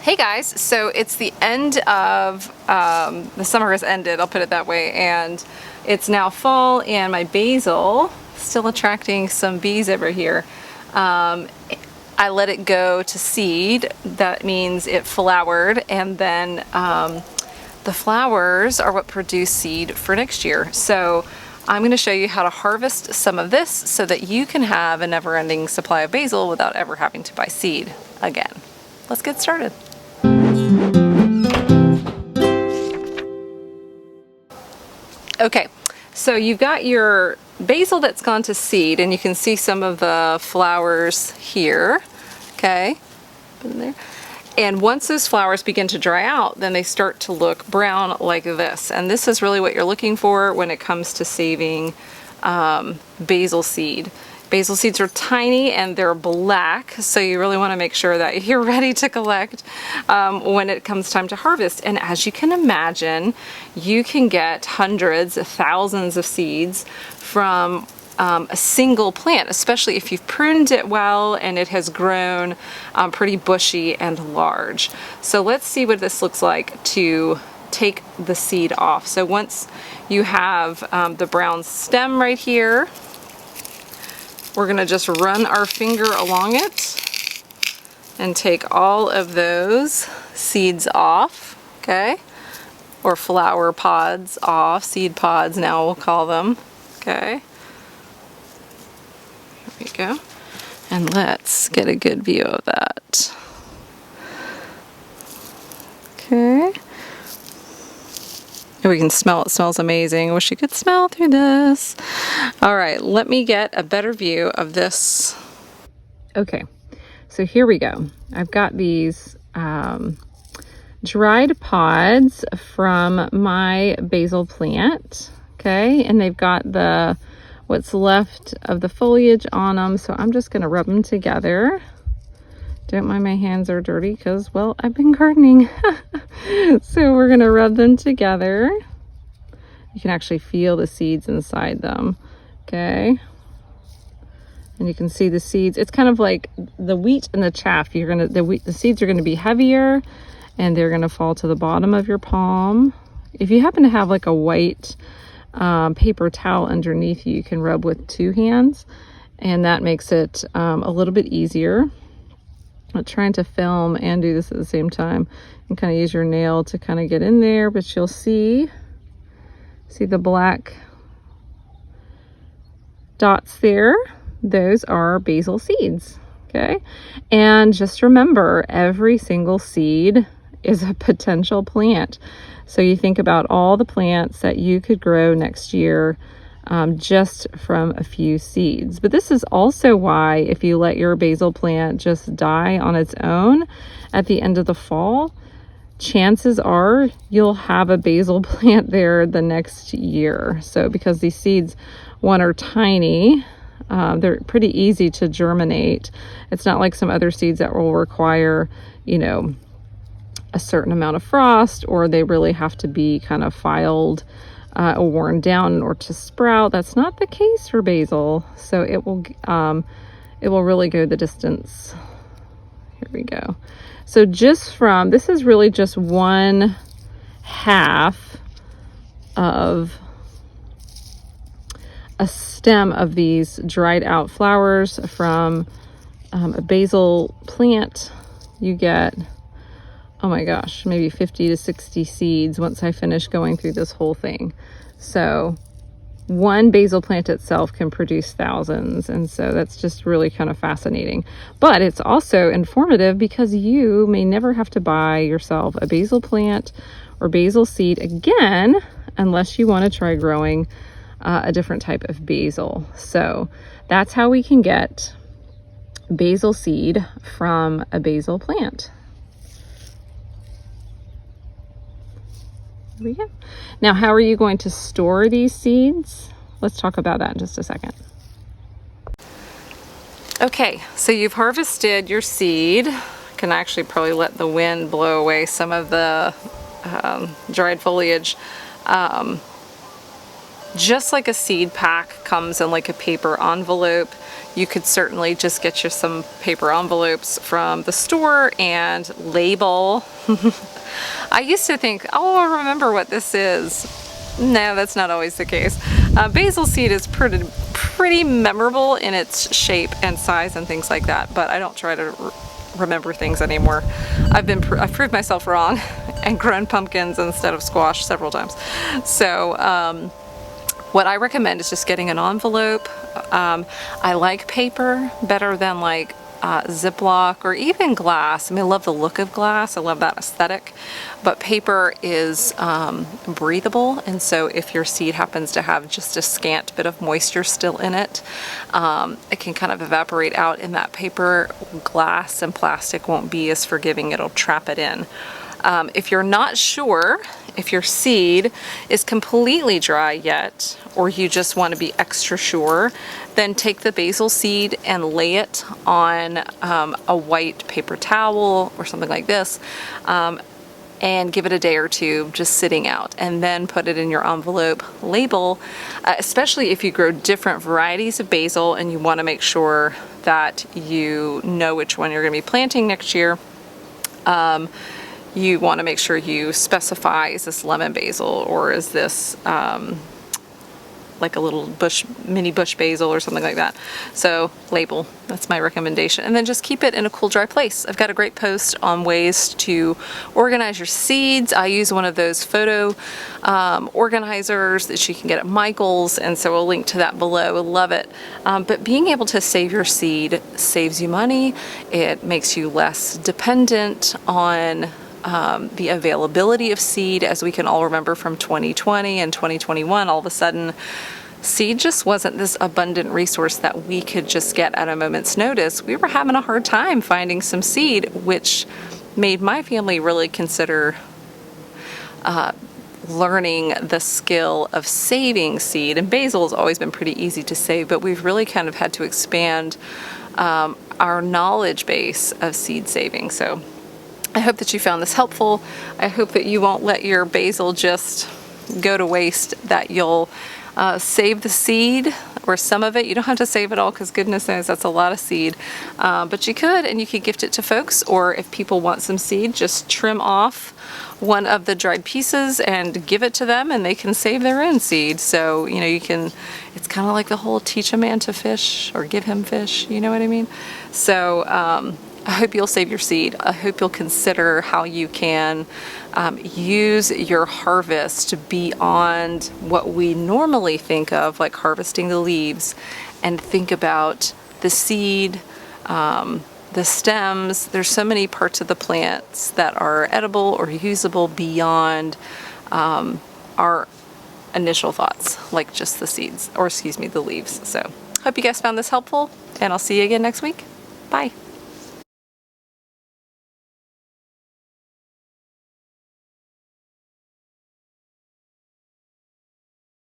Hey guys, so it's the end of, the summer has ended, I'll put it that way, and it's now fall and my basil, still attracting some bees over here. I let it go to seed. That means it flowered, and then the flowers are what produce seed for next year. So I'm going to show you how to harvest some of this so that you can have a never-ending supply of basil without ever having to buy seed again. Let's get started. Okay, so you've got your basil that's gone to seed, and you can see some of the flowers here. Okay, in there. And once those flowers begin to dry out, then they start to look brown like this. And this is really what you're looking for when it comes to saving basil seed. Basil seeds are tiny and they're black, so you really want to make sure that you're ready to collect when it comes time to harvest. And as you can imagine, you can get hundreds, thousands of seeds from a single plant, especially if you've pruned it well and it has grown pretty bushy and large. So let's see what this looks like to take the seed off. So once you have the brown stem right here, we're gonna just run our finger along it and take all of those seeds off, okay? Or flower pods off, seed pods now we'll call them, okay? There we go. And let's get a good view of that. Okay. We can smell it. It smells amazing. Wish you could smell through this. All right, let me get a better view of this. Okay, so here we go. I've got these dried pods from my basil plant, okay? And they've got what's left of the foliage on them, so I'm just gonna rub them together. Don't mind my hands are dirty because, well, I've been gardening. So we're gonna rub them together. You can actually feel the seeds inside them, okay? And you can see the seeds. It's kind of like the wheat and the chaff. The seeds are gonna be heavier and they're gonna fall to the bottom of your palm. If you happen to have like a white paper towel underneath you, you can rub with 2 hands, and that makes it a little bit easier. I'm trying to film and do this at the same time, and kind of use your nail to kind of get in there, but you'll see the black dots there. Those are basil seeds, okay? And just remember, every single seed is a potential plant. So you think about all the plants that you could grow next year just from a few seeds. But this is also why if you let your basil plant just die on its own at the end of the fall, chances are you'll have a basil plant there the next year. So because these seeds, one, are tiny, they're pretty easy to germinate. It's not like some other seeds that will require, you know, a certain amount of frost, or they really have to be kind of filed or worn down or to sprout. That's not the case for basil, so it will really go the distance. Here we go. So this is really just 1/2 of a stem of these dried out flowers from a basil plant. You get, oh my gosh, maybe 50 to 60 seeds once I finish going through this whole thing. So one basil plant itself can produce thousands, and so that's just really kind of fascinating. But it's also informative because you may never have to buy yourself a basil plant or basil seed again unless you want to try growing a different type of basil. So that's how we can get basil seed from a basil plant. There we go. Now, how are you going to store these seeds? Let's talk about that in just a second. Okay, so you've harvested your seed. Can actually probably let the wind blow away some of the dried foliage. just like a seed pack comes in like a paper envelope, you could certainly just get you some paper envelopes from the store and label. I used to think, oh, I remember what this is. No, that's not always the case. Basil seed is pretty memorable in its shape and size and things like that, but I don't try to remember things anymore. I've proved myself wrong and grown pumpkins instead of squash several times. So what I recommend is just getting an envelope. I like paper better than like Ziploc or even glass. I mean, I love the look of glass. I love that aesthetic. But paper is breathable, and so if your seed happens to have just a scant bit of moisture still in it, it can kind of evaporate out in that paper. Glass and plastic won't be as forgiving. It'll trap it in. If you're not sure if your seed is completely dry yet, or you just want to be extra sure, then take the basil seed and lay it on a white paper towel or something like this, and give it a day or two just sitting out, and then put it in your envelope label, especially if you grow different varieties of basil and you want to make sure that you know which one you're going to be planting next year. You want to make sure you specify, is this lemon basil or is this like a little mini bush basil or something like that. So label, that's my recommendation. And then just keep it in a cool, dry place. I've got a great post on ways to organize your seeds. I use one of those photo organizers that you can get at Michael's, and so we'll link to that below. I love it. But being able to save your seed saves you money. It makes you less dependent on the availability of seed. As we can all remember from 2020 and 2021, all of a sudden seed just wasn't this abundant resource that we could just get at a moment's notice. We were having a hard time finding some seed, which made my family really consider learning the skill of saving seed. And basil has always been pretty easy to save, but we've really kind of had to expand our knowledge base of seed saving. So I hope that you found this helpful. I hope that you won't let your basil just go to waste, that you'll save the seed or some of it. You don't have to save it all, because goodness knows that's a lot of seed. But you could, and you could gift it to folks, or if people want some seed, just trim off one of the dried pieces and give it to them, and they can save their own seed. So, you know, you can, it's kind of like the whole teach a man to fish or give him fish, you know what I mean? So, I hope you'll save your seed. I hope you'll consider how you can use your harvest beyond what we normally think of, like harvesting the leaves, and think about the seed, the stems. There's so many parts of the plants that are edible or usable beyond our initial thoughts, like just the seeds, or excuse me, the leaves. So hope you guys found this helpful, and I'll see you again next week. Bye.